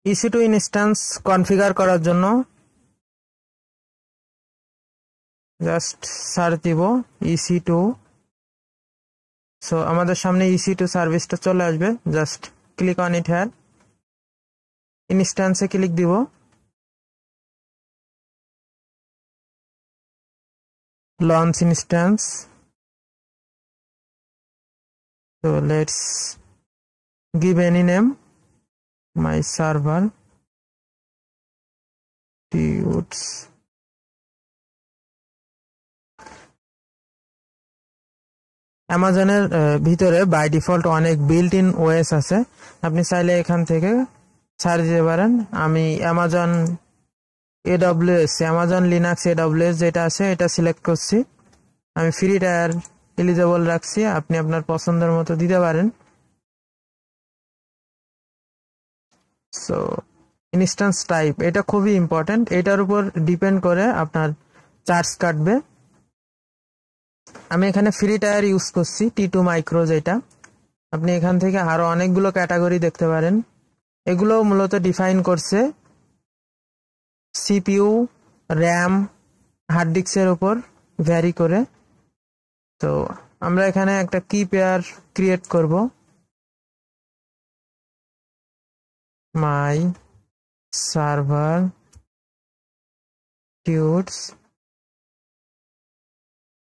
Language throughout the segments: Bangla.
EC2 ইনস্ট্যান্স কনফিগার করার জন্য জাস্ট সার্চ দিব EC2। সো আমাদের সামনে EC2 সার্ভিসটা চলে আসবে। Just click on it here, ইনস্ট্যান্সে ক্লিক দিব। Launch instance. So let's give any name, my server Tudes। অ্যামাজনের ভিতরে বাই ডিফল্ট অনেক বিল্ট ইন ওএস আছে, আপনি চাইলে এখান থেকে সার্চ দিতে পারেন। আমি Amazon AWS, Amazon Linux AWS যেটা আছে এটা সিলেক্ট করছি। আমি ফ্রি টায়ার এলিজেবল রাখছি, আপনি আপনার পছন্দের মতো দিতে পারেন। সো ইনস্ট্যান্স টাইপ এটা খুবই ইম্পর্টেন্ট, এটার উপর ডিপেন্ড করে আপনার চার্জ কাটবে। আমি এখানে ফ্রি টায়ার ইউজ করছি T2 মাইক্রো যেটা। আপনি এখান থেকে আরো অনেকগুলো ক্যাটাগরি দেখতে পারেন, এগুলো মূলত ডিফাইন করছে CPU, র্যাম, হার্ড ডিস্কের উপর ভ্যারি করে। তো আমরা এখানে একটা কি পেয়ার ক্রিয়েট করব, মাই সার্ভার টিউটস।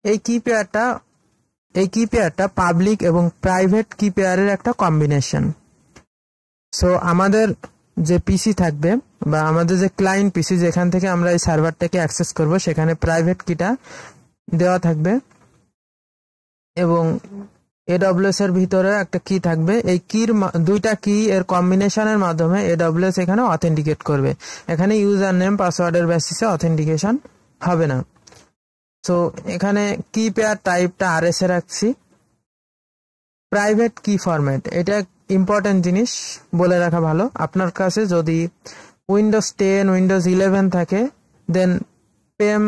এই কি পেয়ারটা পাবলিক এবং প্রাইভেট কি পেয়ারের একটা কম্বিনেশন। সো আমাদের যে পিসি থাকবে বা আমাদের যে ক্লায়েন্ট পিসি যেখান থেকে আমরা এই সার্ভারটাকে অ্যাক্সেস করব সেখানে প্রাইভেট কিটা দেওয়া থাকবে এবং AWS এর ভিতরে একটা কি থাকবে। এই কির দুইটা কি এর কম্বিনেশনের মাধ্যমে AWS এখানে অথেন্টিকেট করবে। এখানে ইউজার নেম পাসওয়ার্ডের বেসিসে অথেন্টিকেশন হবে না। সো এখানে কি পেয়ার টাইপটা RS এ রাখছি। প্রাইভেট কি ফরম্যাট এটা ইম্পর্টেন্ট জিনিস বলে রাখা ভালো। আপনার কাছে যদি উইন্ডোজ 10, উইন্ডোজ 11 থাকে then PEM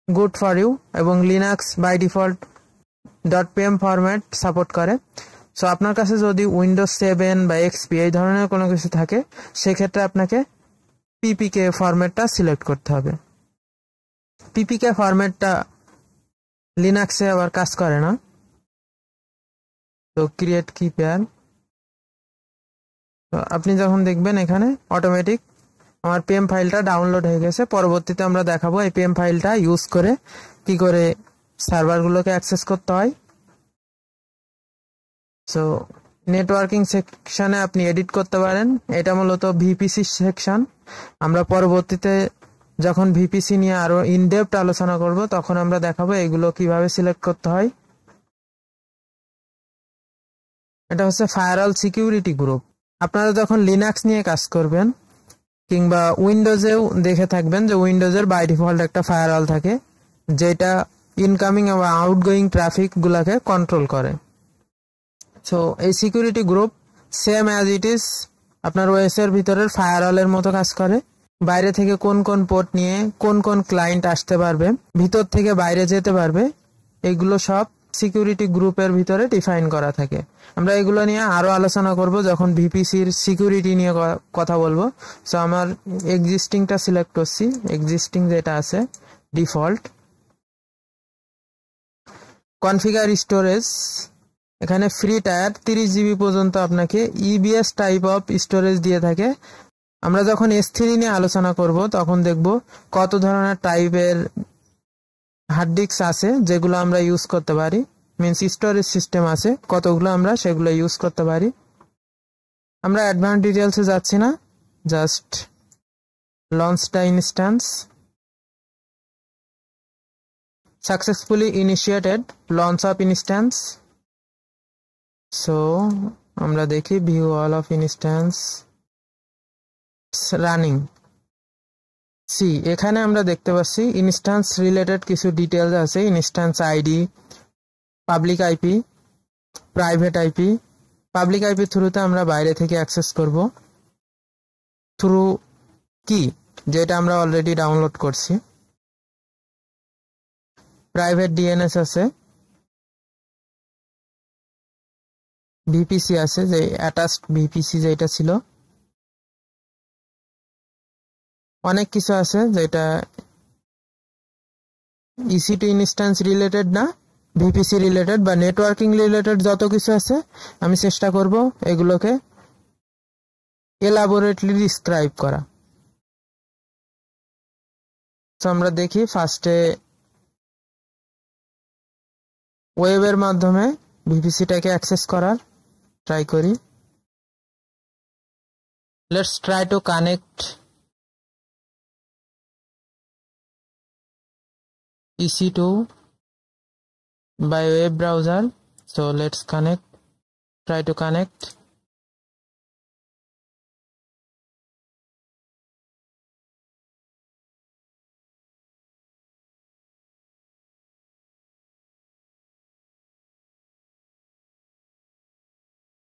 good for you, এবং Linux by default .pem format support করে। সো আপনার কাছে যদি উইন্ডোজ 7 বা XP এই ধরনের কোনো কিছু থাকে সেক্ষেত্রে আপনাকে PPK ফরম্যাটটা সিলেক্ট করতে হবে। PPK ফরম্যাটটা লিনাক্সে আবার কাজ করে না। তো ক্রিয়েট কি পেয়ার, আপনি যখন দেখবেন এখানে অটোমেটিক আমার PEM ফাইলটা ডাউনলোড হয়ে গেছে। পরবর্তীতে আমরা দেখাবো এই PEM ফাইলটা ইউজ করে কি করে সার্ভারগুলোকে অ্যাক্সেস করতে হয়। সো নেটওয়ার্কিং সেকশনে আপনি এডিট করতে পারেন, এটা মূলত VPC সেকশন। আমরা পরবর্তীতে যখন VPC নিয়ে আরো ইনডেপথ আলোচনা করব তখন আমরা দেখাবো এগুলো কিভাবে সিলেক্ট করতে হয়। এটা হচ্ছে ফায়ারওয়াল সিকিউরিটি গ্রুপ। আপনারা যখন লিনাক্স নিয়ে কাজ করবেন কিংবা উইন্ডোজেও দেখে থাকবেন যে উইন্ডোজের বাই ডিফল্ট একটা ফায়ারওয়াল থাকে যেটা ইনকামিং এবং আউটগোয়িং ট্রাফিক গুলাকে কন্ট্রোল করে। সো এই security group same as it is আপনার ওএস এর ভিতরের ফায়ারওয়ালের মতো কাজ করে। বাইরে থেকে কোন কোন পোর্ট নিয়ে কোন কোন ক্লায়েন্ট আসতে পারবে, ভিতর থেকে বাইরে যেতে পারবে, এগুলো সব সিকিউরিটি গ্রুপের ভিতরে ডিফাইন করা থাকে। আমরা এগুলো নিয়ে আরো আলোচনা করব যখন ভিপিসির সিকিউরিটি নিয়ে কথা বলবো। সো আমার এক্সিস্টিংটা সিলেক্ট করছি, এক্সিস্টিং যেটা আছে ডিফল্ট। কনফিগার স্টোরেজ, এখানে ফ্রি টায়ার 30 GB পর্যন্ত আপনাকে EBS টাইপ অফ স্টোরেজ দিয়ে থাকে। আমরা যখন S3 নিয়ে আলোচনা করব তখন দেখব কত ধরনের টাইপের হার্ড ডিস্ক আছে যেগুলো আমরা ইউজ করতে পারি, মিনস স্টোরেজ সিস্টেম আছে কতগুলো, আমরা সেগুলো ইউজ করতে পারি। আমরা অ্যাডভান্স ডিটেলসে যাচ্ছি না, just launch the instance, successfully initiated launch of instance. So আমরা দেখি view all of instance running. See এখানে আমরা দেখতে পাচ্ছি ইনস্ট্যান্স রিলেটেড কিছু ডিটেলস আছে, instance ID, public IP, private IP. Public IP থ্রুতে আমরা বাইরে থেকে অ্যাক্সেস করব থ্রু কি, যেটা আমরা অলরেডি ডাউনলোড করছি। প্রাইভেট DNS আছে, ভিপিসি আছে, যে অ্যাটাচড ভিপিসি যেটা ছিল। অনেক কিছু আছে যেটা EC2 ইনস্ট্যান্স রিলেটেড না, ভিপিসি রিলেটেড বা নেটওয়ার্কিং রিলেটেড যত কিছু আছে আমি চেষ্টা করব এগুলোকে এলাবোরেটলি ডিসক্রাইব করা। তো আমরা দেখি ফার্স্টে ওয়েবের মাধ্যমে ভিপিসিটাকে অ্যাক্সেস করার ট্রাই করি। Let's try to connect EC2 by web browser. So let's try to connect.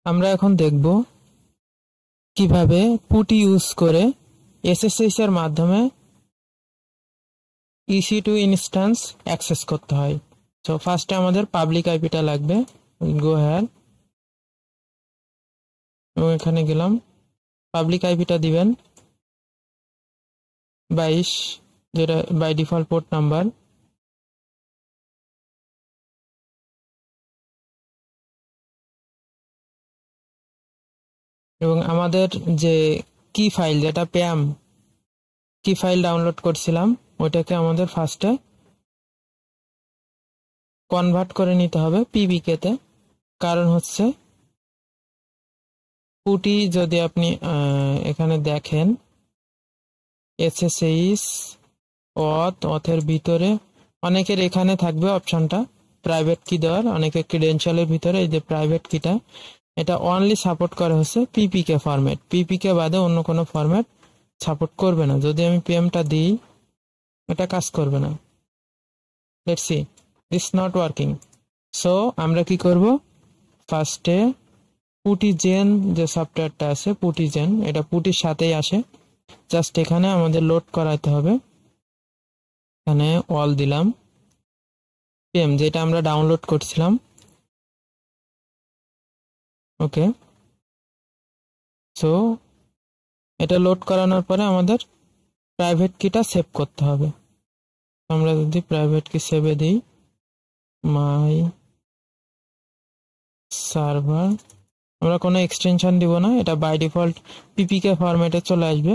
আমরা এখন দেখব কিভাবে পুটি ইউজ করে SSH এর মাধ্যমে EC2 ইনস্ট্যান্স অ্যাক্সেস করতে হয়। সো ফার্স্টে আমাদের পাবলিক আইপিটা লাগবে। গো হেয়ার এবং এখানে গেলাম, পাবলিক আইপিটা দিবেন 22, যেটা বাই ডিফল্ট পোর্ট নাম্বার। এবং আমাদের যে কি ফাইল, যেটা প্যাম কি ফাইল ডাউনলোড করছিলাম, ওইটাকে আমাদের ফার্স্টে কনভার্ট করে নিতে হবে পিবিকে তে। কারণ হচ্ছে পুটি যদি আপনি এখানে দেখেন SSH অথের ভিতরে অনেকের এখানে থাকবে অপশনটা প্রাইভেট কি দেওয়ার, অনেকের ক্রেডেনশিয়ালের ভিতরে এই যে প্রাইভেট কিটা, এটা অনলি সাপোর্ট করা হচ্ছে পিপিকে ফরম্যাট। পিপিকে বাদে অন্য কোনো ফরম্যাট সাপোর্ট করবে না। যদি আমি পিএমটা দিই এটা কাজ করবে না। Let's see, it's not working. So আমরা কি করব, ফার্স্টে পুটিজেন যে সফটওয়্যারটা আছে পুটিজেন, এটা পুটির সাথেই আসে, জাস্ট এখানে আমাদের লোড করাইতে হবে। এখানে অল দিলাম, পিএম যেটা আমরা ডাউনলোড করছিলাম। ওকে, সো এটা লোড করানোর পরে আমাদের প্রাইভেট কিটা সেভ করতে হবে। আমরা যদি প্রাইভেট কি সেভে দিই মাই সার্ভার, আমরা কোনো এক্সটেনশন দিব না, এটা বাই ডিফল্ট পিপিকে ফরম্যাটে চলে আসবে।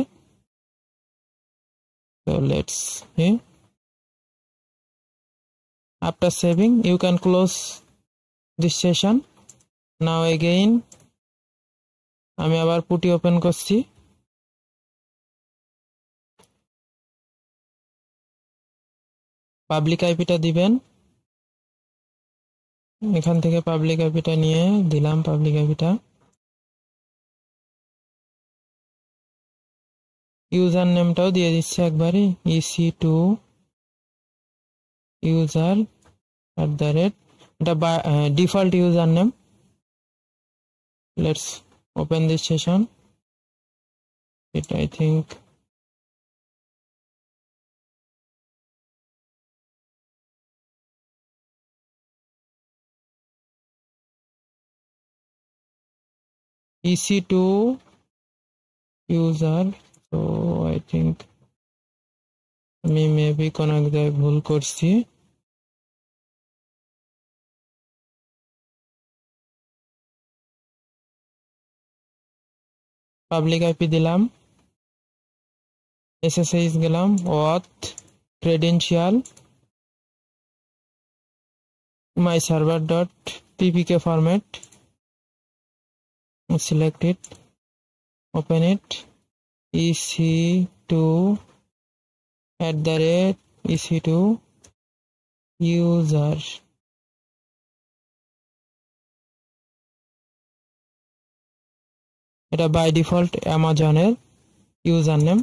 So let's see. After saving, you can close this session. Now again, আমি আবার পুটি ওপেন করছি। পাবলিক আইপিটা দিবেন, এখান থেকে পাবলিক আইপিটা নিয়ে দিলাম। পাবলিক আইপিটা ইউজার নেমটাও দিয়ে দিচ্ছি একবারই, EC2 user @ এটা default user name. Let's open this session. it I think EC2 user, so I think আমি মেবি কোন এক জায়গায় ভুল করছি। পাবলিক আইপি দিলাম, SSH গেলাম, অথ credential my server.ppk format, select it, open it, EC2 @EC2 user, এটা বাই ডিফল্ট অ্যামাজনের ইউজার নেম।